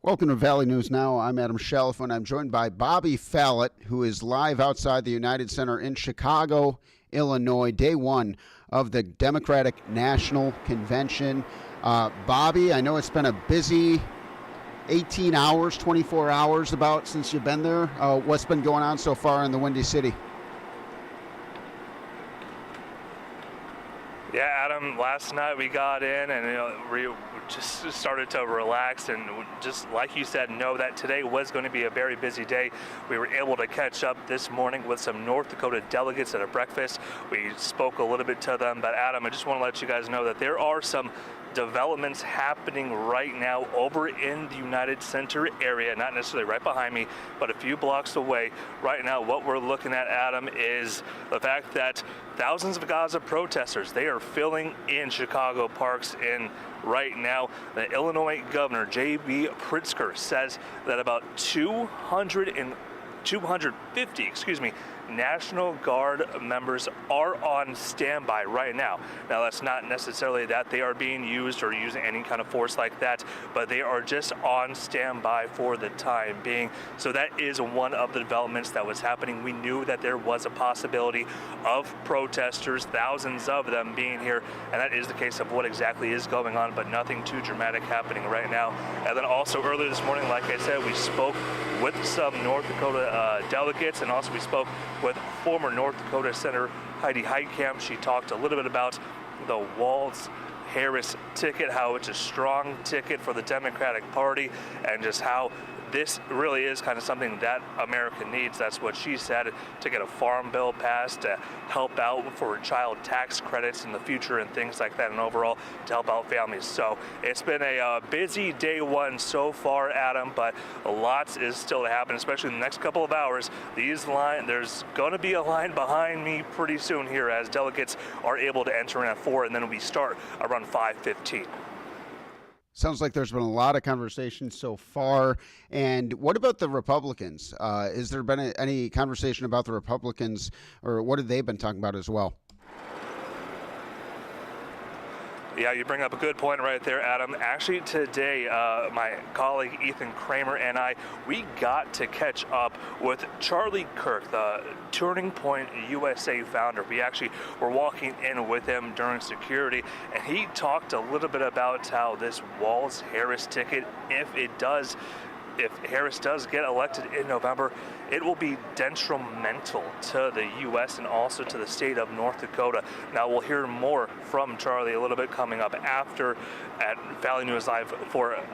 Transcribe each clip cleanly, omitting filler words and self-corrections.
Welcome to Valley News Now. I'm Adam Shelf, and I'm joined by Bobby Fallett, who is live outside the United Center in Chicago, Illinois, day one of the Democratic National Convention. Bobby, I know it's been a busy 18 hours, 24 hours about since you've been there. What's been going on so far in the Windy City? Yeah, Adam, last night we got in and we just started to relax and just like you said, know that today was going to be a very busy day. We were able to catch up this morning with some North Dakota delegates at a breakfast. We spoke a little bit to them, but Adam, I just want to let you guys know that there are some developments happening right now over in the United Center area, not necessarily right behind me, but a few blocks away. Right now, what we're looking at, Adam, is the fact that thousands of Gaza protesters, they are filling in Chicago parks. And right now, the Illinois governor, J.B. Pritzker, says that about 250 National Guard members are on standby right now. Now, that's not necessarily that they are being used or using any kind of force like that, but they are just on standby for the time being. So that is one of the developments that was happening. We knew that there was a possibility of protesters, thousands of them being here, and that is the case of what exactly is going on, but nothing too dramatic happening right now. And then also earlier this morning, like I said, we spoke with some North Dakota delegates, and also we spoke with former North Dakota Senator Heidi Heitkamp. She talked a little bit about the Walz-Harris ticket, how it's a strong ticket for the Democratic Party, and just how this really is kind of something that America needs. That's what she said, to get a farm bill passed, to help out for child tax credits in the future and things like that, and overall to help out families. So it's been a busy day one so far, Adam, but lots is still to happen, especially in the next couple of hours. There's going to be a line behind me pretty soon here as delegates are able to enter in at 4, and then we start around 5:15. Sounds like there's been a lot of conversation so far. And what about the Republicans? Has there been any conversation about the Republicans, or what have they been talking about as well? Yeah, you bring up a good point right there, Adam. Actually, today, my colleague Ethan Kramer and I, we got to catch up with Charlie Kirk, the Turning Point USA founder. We actually were walking in with him during security, and he talked a little bit about how this Walz-Harris ticket, if Harris does get elected in November, it will be detrimental to the U.S. and also to the state of North Dakota. Now, we'll hear more from Charlie a little bit coming up after at Valley News Live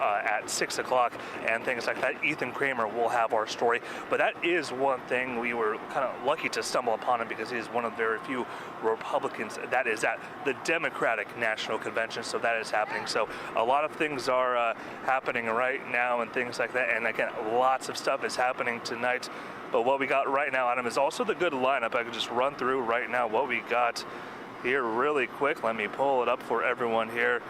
at 6 o'clock and things like that. Ethan Kramer will have our story. But that is one thing we were kind of lucky to stumble upon him, because he is one of the very few Republicans that is at the Democratic National Convention. So that is happening. So a lot of things are happening right now and things like that. And again, lots of stuff is happening tonight. But what we got right now, Adam, is also the good lineup. I could just run through right now what we got here really quick. Let me pull it up for everyone here.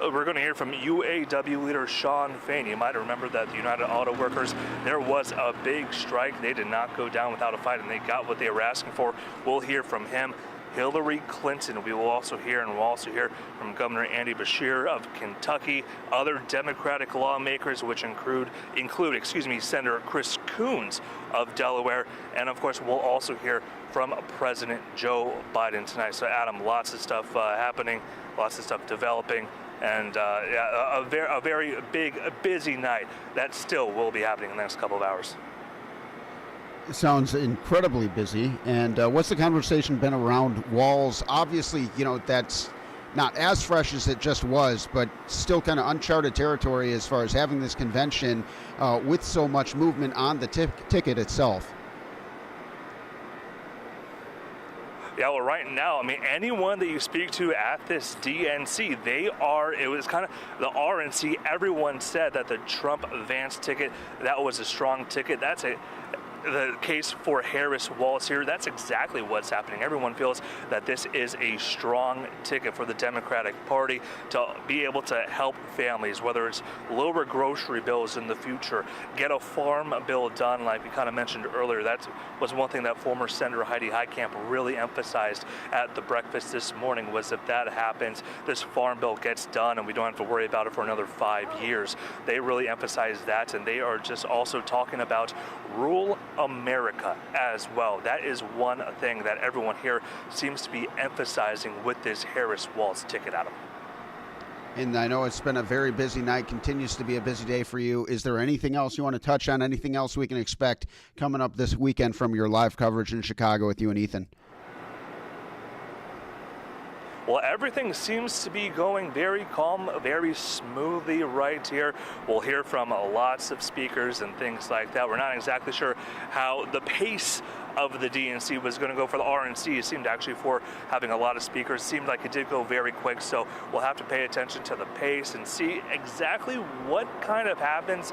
We're going to hear from UAW leader Shawn Fain. You might remember that the United Auto Workers, there was a big strike. They did not go down without a fight, and they got what they were asking for. We'll hear from him. Hillary Clinton, we will also hear, and we'll also hear from Governor Andy Beshear of Kentucky, other Democratic lawmakers, which include Senator Chris Coons of Delaware, and of course we'll also hear from President Joe Biden tonight. So Adam, lots of stuff happening, lots of stuff developing, and a very big, busy night that still will be happening in the next couple of hours. It sounds incredibly busy. And what's the conversation been around Walz? Obviously, that's not as fresh as it just was, but still kind of uncharted territory as far as having this convention with so much movement on the ticket itself. Yeah, well, right now, anyone that you speak to at this DNC, it was kind of the RNC. Everyone said that the Trump-Vance ticket, that was a strong ticket. the case for Harris Wallace here, that's exactly what's happening. Everyone feels that this is a strong ticket for the Democratic Party to be able to help families, whether it's lower grocery bills in the future, get a farm bill done, like we kind of mentioned earlier. That was one thing that former Senator Heidi Heitkamp really emphasized at the breakfast this morning, was if that happens, this farm bill gets done and we don't have to worry about it for another 5 years. They really emphasize that, and they are just also talking about rural America as well. That is one thing that everyone here seems to be emphasizing with this Harris Wallace ticket, Adam. And I know it's been a very busy night, continues to be a busy day for you. Is there anything else you want to touch on, anything else we can expect coming up this weekend from your live coverage in Chicago with you and Ethan? Well, everything seems to be going very calm, very smoothly right here. We'll hear from lots of speakers and things like that. We're not exactly sure how the pace of the DNC was going to go for the RNC. It seemed actually, for having a lot of speakers, seemed like it did go very quick. So we'll have to pay attention to the pace and see exactly what kind of happens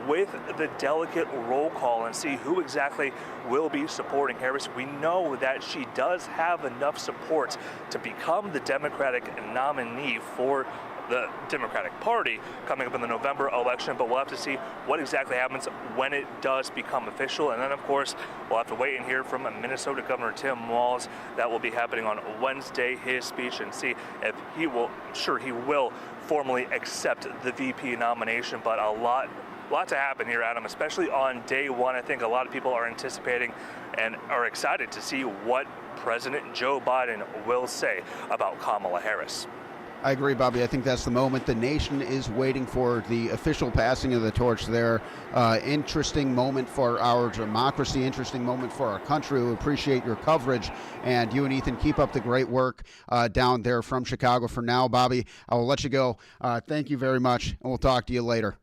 with the delegate roll call and see who exactly will be supporting Harris. We know that she does have enough support to become the Democratic nominee for the Democratic Party coming up in the November election, but we'll have to see what exactly happens when it does become official. And then, of course, we'll have to wait and hear from Minnesota Governor Tim Walz. That will be happening on Wednesday, his speech, and see if he will formally accept the VP nomination. But a lot to happen here, Adam, especially on day one. I think a lot of people are anticipating and are excited to see what President Joe Biden will say about Kamala Harris. I agree, Bobby. I think that's the moment the nation is waiting for, the official passing of the torch there. Interesting moment for our democracy, interesting moment for our country. We appreciate your coverage, and you and Ethan keep up the great work down there from Chicago. For now, Bobby, I will let you go. Thank you very much, and we'll talk to you later.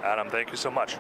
Adam, thank you so much.